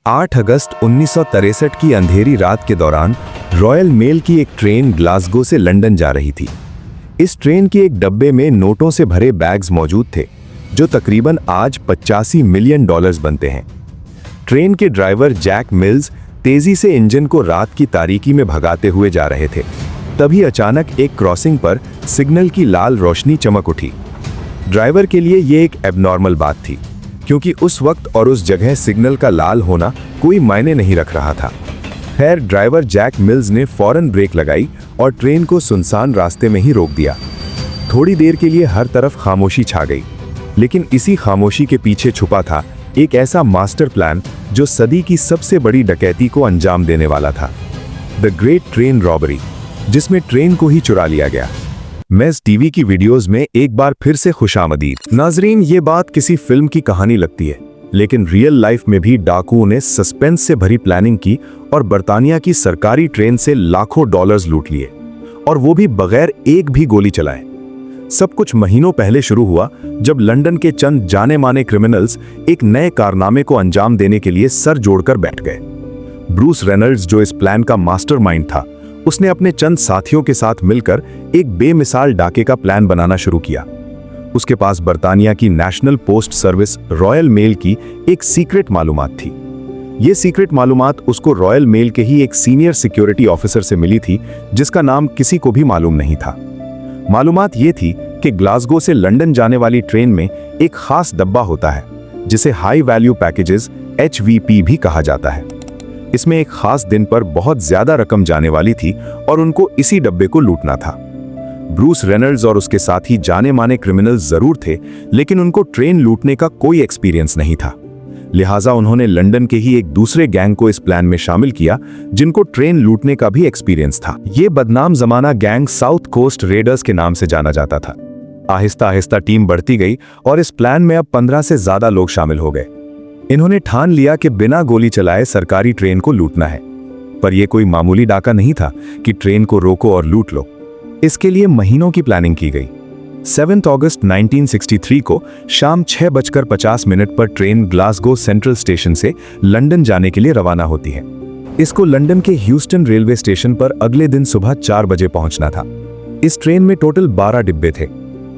8 अगस्त 1963 की अंधेरी रात के दौरान रॉयल मेल की एक ट्रेन ग्लासगो से लंदन जा रही थी। इस ट्रेन के एक डब्बे में नोटों से भरे बैग्स मौजूद थे, जो तकरीबन आज $85 मिलियन बनते हैं। ट्रेन के ड्राइवर जैक मिल्स तेजी से इंजन को रात की तारीकी में भगाते हुए जा रहे थे। तभी अचानक एक क्रॉसिंग पर सिग्नल की लाल रोशनी चमक उठी। ड्राइवर के लिए यह एक एबनॉर्मल बात थी, क्योंकि उस वक्त और उस जगह सिग्नल का लाल होना कोई मायने नहीं रख रहा था। खैर, ड्राइवर जैक मिल्स ने फौरन ब्रेक लगाई और ट्रेन को सुनसान रास्ते में ही रोक दिया। थोड़ी देर के लिए हर तरफ खामोशी छा गई, लेकिन इसी खामोशी के पीछे छुपा था एक ऐसा मास्टर प्लान जो सदी की सबसे बड़ी डकैती को अंजाम देने वाला था, द ग्रेट ट्रेन रॉबरी, जिसमें ट्रेन को ही चुरा लिया गया। मेज़ टीवी की वीडियोस में एक बार फिर से खुशामदीद। नाजरीन, ये बात किसी फिल्म की कहानी लगती है, लेकिन रियल लाइफ में भी डाकुओं ने सस्पेंस से भरी प्लानिंग की और बर्तानिया की सरकारी ट्रेन से लाखों डॉलर्स लूट लिए, और वो भी बगैर एक भी गोली चलाए। सब कुछ महीनों पहले शुरू हुआ, जब लंदन के चंद जाने माने क्रिमिनल्स एक नए कारनामे को अंजाम देने के लिए सर जोड़कर बैठ गए। ब्रूस रेनल्ड्स, जो इस प्लान का मास्टरमाइंड था, उसने अपने चंद साथियों के साथ मिलकर एक बेमिसाल डाके का प्लान बनाना शुरू किया। उसके पास बर्तानिया की national post service royal mail की एक सीक्रेट मालूमात थी। ये सीक्रेट मालूमात उसको रॉयल मेल के ही एक सीनियर सिक्योरिटी ऑफिसर से मिली थी, जिसका नाम किसी को भी मालूम नहीं था। मालूमात ये थी कि ग्लासगो से लंदन जाने वाली ट्रेन में एक खास डब्बा होता है, जिसे हाई वैल्यू पैकेजेस HVP भी कहा जाता है। इसमें एक खास दिन पर बहुत ज्यादा रकम जाने वाली थी और उनको इसी डब्बे को लूटना था। ब्रूस रेनल्ड्स और उसके साथी जाने माने क्रिमिनल्स जरूर थे, लेकिन उनको ट्रेन लूटने का कोई एक्सपीरियंस नहीं था। लिहाजा उन्होंने लंदन के ही एक दूसरे गैंग को इस प्लान में शामिल किया, जिनको ट्रेन लूटने का भी एक्सपीरियंस था। ये बदनाम जमाना गैंग साउथ कोस्ट रेडर्स के नाम से जाना जाता था। आहिस्ता आहिस्ता टीम बढ़ती गई और इस प्लान में अब 15 से ज्यादा लोग शामिल हो गए। इन्होंने ठान लिया कि बिना गोली चलाए सरकारी ट्रेन को लूटना है। पर यह कोई मामूली डाका नहीं था कि ट्रेन को रोको और लूट लो। इसके लिए महीनों की प्लानिंग की गई। 7 अगस्त 1963 को शाम 6:50 पर ट्रेन ग्लासगो सेंट्रल स्टेशन से लंदन जाने के लिए रवाना होती है। इसको लंदन के ह्यूस्टन रेलवे स्टेशन पर अगले दिन सुबह 4 बजे पहुंचना था। इस ट्रेन में टोटल 12 डिब्बे थे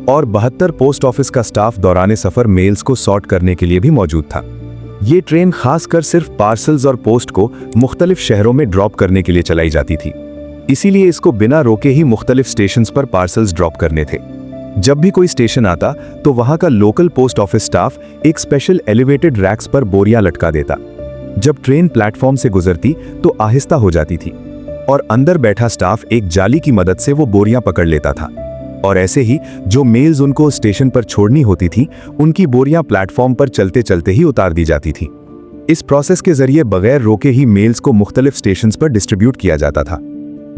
और 72 पोस्ट ऑफिस का स्टाफ दौरान सफर मेल्स को सॉर्ट करने के लिए भी मौजूद था। ये ट्रेन खासकर सिर्फ पार्सल्स और पोस्ट को मुख्तलिफ शहरों में ड्रॉप करने के लिए चलाई जाती थी, इसीलिए इसको बिना रोके ही मुख्तलिफ स्टेशंस पर पार्सल्स ड्रॉप करने थे। जब भी कोई स्टेशन आता तो वहां का लोकल पोस्ट ऑफिस स्टाफ एक स्पेशल एलिवेटेड रैक्स पर बोरियां लटका देता। जब ट्रेन प्लेटफॉर्म से गुजरती तो आहिस्ता हो जाती थी और अंदर बैठा स्टाफ एक जाली की मदद से वो बोरियां पकड़ लेता था, और ऐसे ही जो मेल्स उनको स्टेशन पर छोड़नी होती थी, उनकी बोरियां प्लेटफॉर्म पर चलते चलते ही उतार दी जाती थी। इस प्रोसेस के जरिए बगैर रोके ही मेल्स को मुख्तलिफ स्टेशंस पर डिस्ट्रीब्यूट किया जाता था।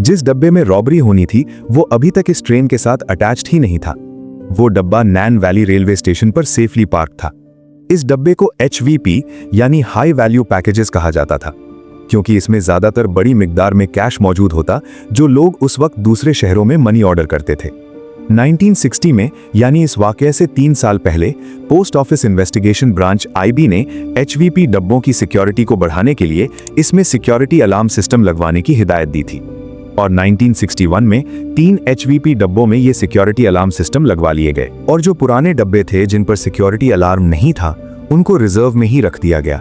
जिस डब्बे में रॉबरी होनी थी वो अभी तक इस ट्रेन के साथ अटैच्ड ही नहीं था। वो डब्बा नैन वैली रेलवे स्टेशन पर सेफली पार्क था। इस डब्बे को HVP यानी हाई वैल्यू पैकेजेस कहा जाता था, क्योंकि इसमें ज्यादातर बड़ी मिकदार में कैश मौजूद होता, जो लोग उस वक्त दूसरे शहरों में मनी ऑर्डर करते थे। 1960 में, यानी इस वाकये से 3 साल पहले, post office investigation branch IB ने HVP डब्बों की सिक्योरिटी को बढ़ाने के लिए इसमें सिक्योरिटी अलार्म सिस्टम लगवाने की हिदायत दी थी, और 1961 में 3 HVP डब्बों में ये सिक्योरिटी अलार्म सिस्टम लगवा लिए गए, और जो पुराने डब्बे थे जिन पर सिक्योरिटी अलार्म नहीं था, उनको रिजर्व में ही रख दिया गया।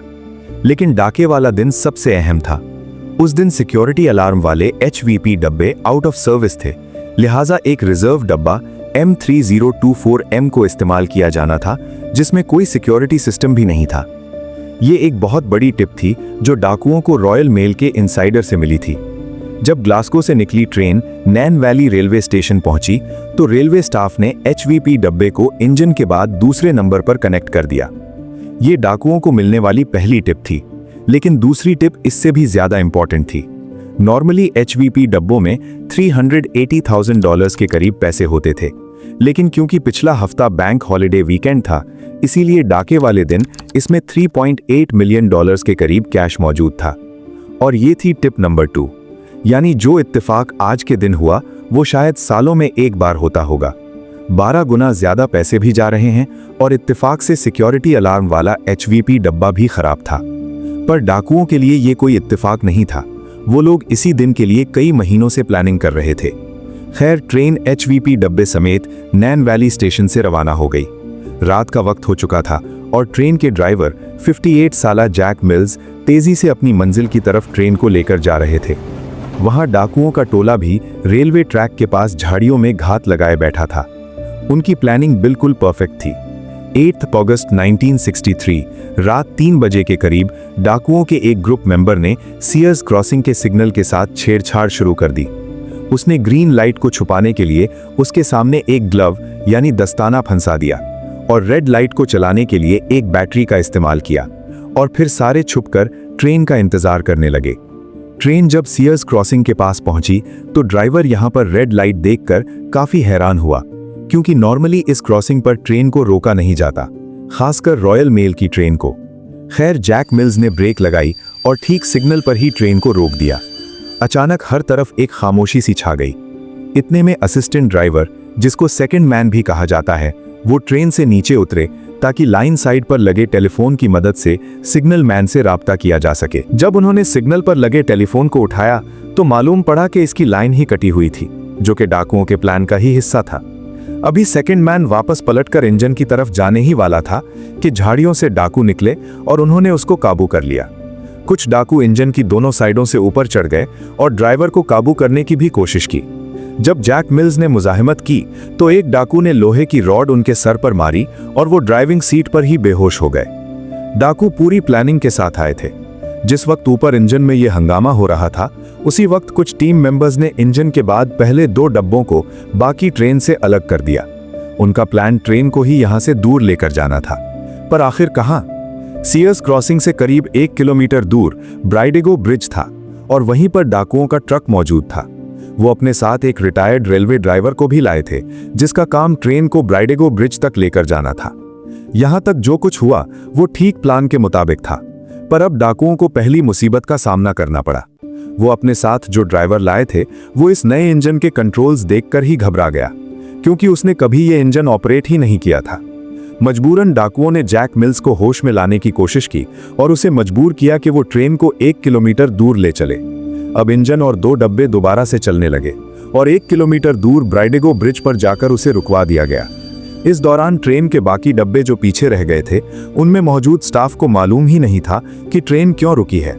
लेकिन डाके वाला दिन सबसे अहम था। उस दिन सिक्योरिटी अलार्म वाले HVP डब्बे आउट ऑफ सर्विस थे, लिहाजा एक रिजर्व डब्बा M3024M को इस्तेमाल किया जाना था, जिसमें कोई सिक्योरिटी सिस्टम भी नहीं था। ये एक बहुत बड़ी टिप थी जो डाकुओं को रॉयल मेल के इनसाइडर से मिली थी। जब ग्लासगो से निकली ट्रेन नैन वैली रेलवे स्टेशन पहुंची तो रेलवे स्टाफ ने HVP डब्बे को इंजन के बाद दूसरे नंबर पर कनेक्ट कर दिया। ये डाकुओं को मिलने वाली पहली टिप थी, लेकिन दूसरी टिप इससे भी ज्यादा इंपॉर्टेंट थी। नॉर्मली HVP डब्बों में $380,000 के करीब पैसे होते थे, लेकिन क्योंकि पिछला हफ्ता बैंक हॉलिडे वीकेंड था, इसीलिए डाके वाले दिन इसमें $3.8 मिलियन के करीब कैश मौजूद था। और ये थी टिप नंबर 2, यानी जो इत्तेफाक आज के दिन हुआ वो शायद सालों में एक बार होता होगा। 12 गुना ज्यादा पैसे भी जा रहे हैं और इत्तेफाक से सिक्योरिटी अलार्म वाला HVP डब्बा भी खराब था। पर डाकुओं के लिए ये कोई इत्तेफाक नहीं था। वो लोग इसी दिन के लिए कई महीनों से प्लानिंग कर रहे थे। खैर, ट्रेन HVP डब्बे समेत नैन वैली स्टेशन से रवाना हो गई। रात का वक्त हो चुका था और ट्रेन के ड्राइवर 58 साला जैक मिल्स तेजी से अपनी मंजिल की तरफ ट्रेन को लेकर जा रहे थे। वहां डाकुओं का टोला भी रेलवे ट्रैक के पास झाड़ियों में घात लगाए बैठा था। उनकी प्लानिंग बिल्कुल परफेक्ट थी। 8 अगस्त 1963 रात 3 बजे के करीब डाकुओं के एक ग्रुप मेंबर ने सीयर्स क्रॉसिंग के सिग्नल के साथ छेड़छाड़ शुरू कर दी। उसने ग्रीन लाइट को छुपाने के लिए उसके सामने एक ग्लव यानी दस्ताना फंसा दिया और रेड लाइट को चलाने के लिए एक बैटरी का इस्तेमाल किया और फिर सारे छुपकर ट्रेन का इंतजार करने लगे। ट्रेन जब सीयर्स क्रॉसिंग के पास पहुंची तो ड्राइवर यहां पर रेड लाइट देखकर काफी हैरान हुआ, क्योंकि नॉर्मली इस क्रॉसिंग पर ट्रेन को रोका नहीं जाता, खासकर रॉयल मेल की ट्रेन को। खैर, जैक मिल्स ने ब्रेक लगाई और ठीक सिग्नल पर ही ट्रेन को रोक दिया। अचानक हर तरफ एक खामोशी सी छा गई। इतने में असिस्टेंट ड्राइवर, जिसको सेकंड मैन भी कहा जाता है, वो ट्रेन से नीचे उतरे ताकि लाइन साइड पर लगे टेलीफोन की मदद से सिग्नल मैन से राब्ता किया जा सके। जब उन्होंने सिग्नल पर लगे टेलीफोन को उठाया तो मालूम पड़ा कि इसकी लाइन ही कटी हुई थी, जो कि डाकुओं के प्लान का ही हिस्सा था। अभी सेकंड मैन वापस पलटकर इंजन की तरफ जाने ही वाला था कि झाड़ियों से डाकू निकले और उन्होंने उसको काबू कर लिया। कुछ डाकू इंजन की दोनों साइडों से ऊपर चढ़ गए और ड्राइवर को काबू करने की भी कोशिश की। जब जैक मिल्स ने मुजाहिमत की तो एक डाकू ने लोहे की रॉड उनके सर पर मारी और वो ड्राइविंग सीट पर ही बेहोश हो गए। डाकू पूरी प्लानिंग के साथ आए थे। जिस वक्त ऊपर इंजन में यह हंगामा हो रहा था, उसी वक्त कुछ टीम मेंबर्स ने इंजन के बाद पहले 2 डब्बों को बाकी ट्रेन से अलग कर दिया। उनका प्लान ट्रेन को ही यहां से दूर लेकर जाना था, पर आखिर कहां? सीयर्स क्रॉसिंग से करीब 1 किलोमीटर दूर ब्राइडेगो ब्रिज था और वहीं पर डाकुओं का ट्रक मौजूद था। वो अपने साथ एक रिटायर्ड रेलवे ड्राइवर को भी लाए थे, जिसका काम ट्रेन को ब्राइडेगो ब्रिज तक लेकर जाना था। यहां तक जो कुछ हुआ वो ठीक प्लान के मुताबिक था, पर अब डाकुओं को पहली मुसीबत का सामना करना पड़ा। वो अपने साथ जो ड्राइवर लाए थे, वो इस नए इंजन के कंट्रोल्स देखकर ही घबरा गया, क्योंकि उसने कभी ये इंजन ऑपरेट ही नहीं किया था। मजबूरन डाकुओं ने जैक मिल्स को होश में लाने की कोशिश की और उसे मजबूर किया कि वो ट्रेन को 1 किलोमीटर दूर ले चले। अब इंजन और 2 डब्बे दोबारा से चलने लगे और 1 किलोमीटर दूर ब्राइडेगो ब्रिज पर जाकर उसे रुकवा दिया गया। इस दौरान ट्रेन के बाकी डब्बे जो पीछे रह गए थे, उनमें मौजूद स्टाफ को मालूम ही नहीं था कि ट्रेन क्यों रुकी है।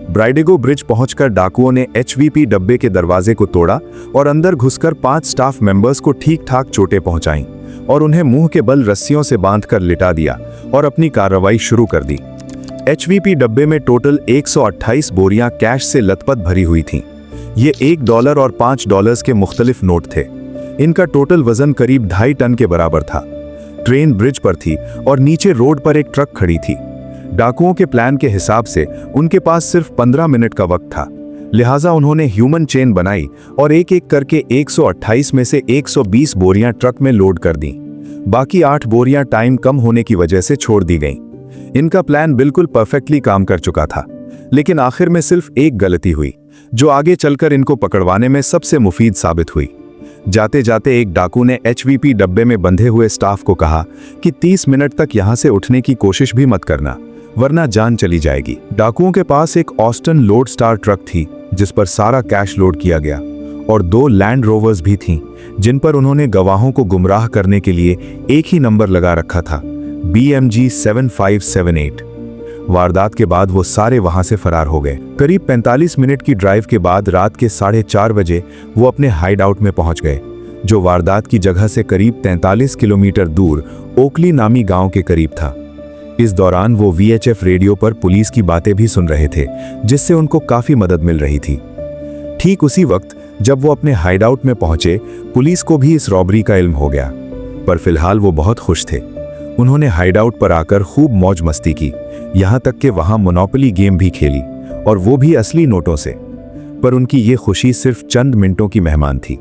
ब्राइडेगो ब्रिज पहुंचकर डाकुओं ने HVP डब्बे के दरवाजे को तोड़ा और अंदर घुसकर 5 स्टाफ मेंबर्स को ठीक ठाक चोटें पहुंचाईं और उन्हें मुंह के बल रस्सियों से बांधकर लिटा दिया और अपनी कार्रवाई शुरू कर दी। HVP डब्बे में टोटल 128 बोरियां कैश से लथपथ भरी हुई थीं। ये $1 और $5 के मुख्तलिफ नोट थे। इनका टोटल वजन करीब 2.5 टन के बराबर था। ट्रेन ब्रिज पर थी और नीचे रोड पर एक ट्रक खड़ी थी। डाकुओं के प्लान के हिसाब से उनके पास सिर्फ 15 मिनट का वक्त था, लिहाजा उन्होंने ह्यूमन चेन बनाई और एक एक करके 128 में से 120 बोरियां ट्रक में लोड कर दी। बाकी 8 बोरियां टाइम कम होने की वजह से छोड़ दी गईं। इनका प्लान बिल्कुल परफेक्टली काम कर चुका था, लेकिन आखिर में सिर्फ एक गलती हुई, जो आगे चलकर इनको पकड़वाने में सबसे मुफीद साबित हुई। जाते जाते एक डाकू ने HVP डब्बे में बंधे हुए स्टाफ को कहा कि 30 मिनट तक यहां से उठने की कोशिश भी मत करना, वरना जान चली जाएगी। डाकुओं के पास एक ऑस्टन लोड स्टार ट्रक थी, जिस पर सारा कैश लोड किया गया, और 2 लैंड रोवर्स भी थीं, जिन पर उन्होंने गवाहों को गुमराह करने के लिए एक ही नंबर लगा रखा था, BMG 7578। वारदात के बाद वो सारे वहां से फरार हो गए। करीब 45 मिनट की ड्राइव के बाद रात के 4:30 बजे वो अपने हाइड आउट में पहुंच गए, जो वारदात की जगह से करीब 43 किलोमीटर दूर ओकली नामी गांव के करीब था। इस दौरान वो VHF रेडियो पर पुलिस की बातें भी सुन रहे थे, जिससे उनको काफी मदद मिल रही थी। ठीक उसी वक्त जब वो अपने हाइड आउट में पहुंचे, पुलिस को भी इस रॉबरी का इल्म हो गया, पर फिलहाल वो बहुत खुश थे। उन्होंने हाइड आउट पर आकर खूब मौज मस्ती की, यहाँ तक कि वहाँ मोनोपोली गेम भी खेली, और वो भी असली नोटों से। पर उनकी ये खुशी सिर्फ चंद मिनटों की मेहमान थी।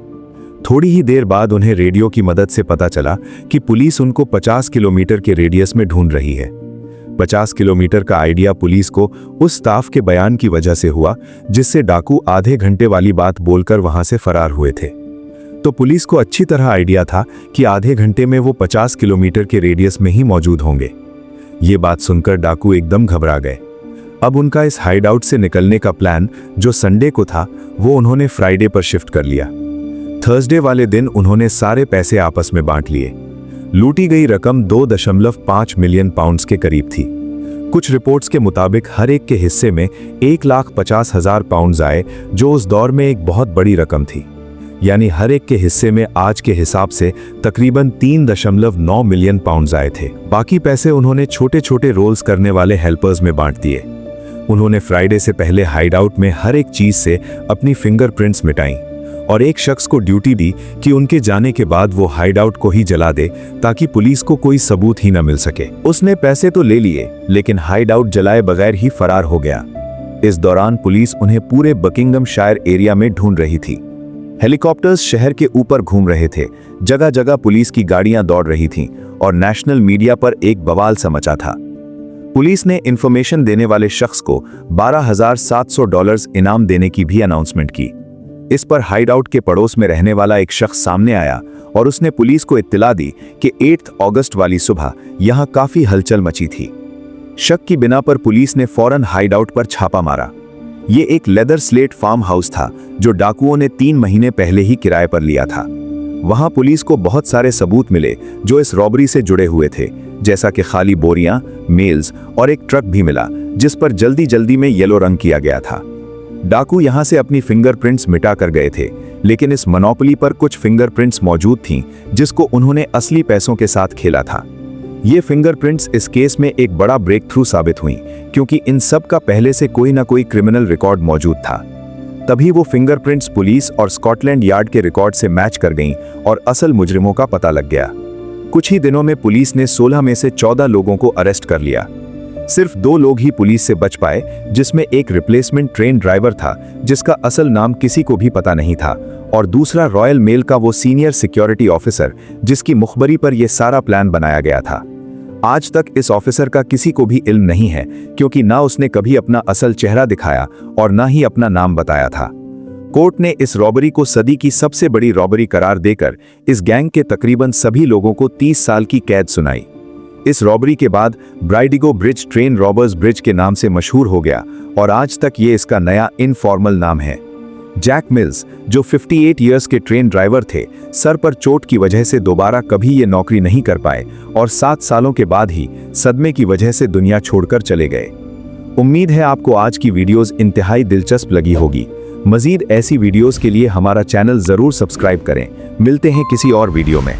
थोड़ी ही देर बाद उन्हें रेडियो की मदद से पता चला कि पुलिस उनको 50 किलोमीटर के रेडियस में ढूंढ रही है। 50 किलोमीटर का आइडिया पुलिस को उस स्टाफ के बयान की वजह से हुआ, जिससे डाकू आधे घंटे वाली बात बोलकर वहां से फरार हुए थे। तो पुलिस को अच्छी तरह आइडिया था कि आधे घंटे में वो 50 किलोमीटर के रेडियस में ही मौजूद होंगे। ये बात सुनकर डाकू एकदम घबरा गए। अब उनका इस हाइडआउट से निकलने का प्लान जो संडे को था वो उन्होंने फ्राइडे पर शिफ्ट कर लिया। थर्सडे वाले दिन उन्होंने सारे पैसे आपस में बांट लिए। लूटी गई रकम 2.5 मिलियन पाउंड्स के करीब थी। कुछ रिपोर्ट्स के मुताबिक हर एक के हिस्से में 1,50,000 पाउंड्स आए, जो उस दौर में एक बहुत बड़ी रकम थी। यानी हर एक के हिस्से में आज के हिसाब से तकरीबन 3.9 मिलियन पाउंड्स आए थे। बाकी पैसे उन्होंने छोटे छोटे रोल्स करने वाले हेल्पर्स में बांट दिए। उन्होंने फ्राइडे से पहले हाइडआउट में हर एक चीज से अपनी फिंगरप्रिंट्स मिटाई और एक शख्स को ड्यूटी दी कि उनके जाने के बाद वो हाइडआउट को ही जला दे ताकि पुलिस को कोई सबूत ही न मिल सके। उसने पैसे तो ले लिए, लेकिन हाइडआउट जलाए बगैर ही फरार हो गया। इस दौरान पुलिस उन्हें पूरे बकिंगमशायर एरिया में ढूंढ रही थी। हेलीकॉप्टर्स शहर के ऊपर घूम रहे थे, जगह जगह पुलिस की गाड़ियां दौड़ रही थीं और नेशनल मीडिया पर एक बवाल सा मचा था। पुलिस ने इंफॉर्मेशन देने वाले शख्स को $12,700 इनाम देने की भी अनाउंसमेंट की। इस पर हाइडआउट के पड़ोस में रहने वाला एक शख्स सामने आया और उसने पुलिस को इत्तला दी कि 8 अगस्त वाली सुबह यहां काफी हलचल मची थी। शक की बिना पर पुलिस ने फौरन हाइडआउट पर छापा मारा। ये एक लेदर स्लेट फार्म हाउस था जो डाकुओं ने 3 महीने पहले ही किराए पर लिया था। वहां पुलिस को बहुत सारे सबूत मिले जो इस रॉबरी से जुड़े हुए थे, जैसा कि खाली बोरियां, मेल्स और एक ट्रक भी मिला जिस पर जल्दी जल्दी में येलो रंग किया गया था। डाकू यहां से अपनी फिंगरप्रिंट्स मिटा कर गए थे, लेकिन इस मोनोपोली पर कुछ फिंगरप्रिंट्स मौजूद थीं जिसको उन्होंने असली पैसों के साथ खेला था। ये फिंगरप्रिंट्स इस केस में एक बड़ा ब्रेक थ्रू साबित हुई, क्योंकि इन सब का पहले से कोई ना कोई क्रिमिनल रिकॉर्ड मौजूद था। तभी वो फिंगरप्रिंट्स पुलिस और स्कॉटलैंड यार्ड के रिकॉर्ड से मैच कर गईं और असल मुजरिमों का पता लग गया। कुछ ही दिनों में पुलिस ने 16 में से 14 लोगों को अरेस्ट कर लिया। सिर्फ 2 लोग ही पुलिस से बच पाए, जिसमें एक रिप्लेसमेंट ट्रेन ड्राइवर था जिसका असल नाम किसी को भी पता नहीं था, और दूसरा रॉयल मेल का वो सीनियर सिक्योरिटी ऑफिसर जिसकी मुखबरी पर यह सारा प्लान बनाया गया था। आज तक इस ऑफिसर का किसी को भी इल्म नहीं है, क्योंकि ना उसने कभी अपना असल चेहरा दिखाया और ना ही अपना नाम बताया था। कोर्ट ने इस रॉबरी को सदी की सबसे बड़ी रॉबरी करार देकर इस गैंग के तकरीबन सभी लोगों को 30 साल की कैद सुनाई। इस रॉबरी के बाद ब्राइडिगो ब्रिज ट्रेन रॉबर्स ब्रिज के नाम से मशहूर हो गया और आज तक ये इसका नया इनफॉर्मल नाम है। जैक मिल्स, जो 58 इयर्स के ट्रेन ड्राइवर थे, सर पर चोट की वजह से दोबारा कभी ये नौकरी नहीं कर पाए और 7 सालों के बाद ही सदमे की वजह से दुनिया छोड़कर चले गए। उम्मीद है आपको आज की वीडियोस इंतहाई दिलचस्प लगी होगी। मजीद ऐसी वीडियोस के लिए हमारा चैनल जरूर सब्सक्राइब करें। मिलते हैं किसी और वीडियो में।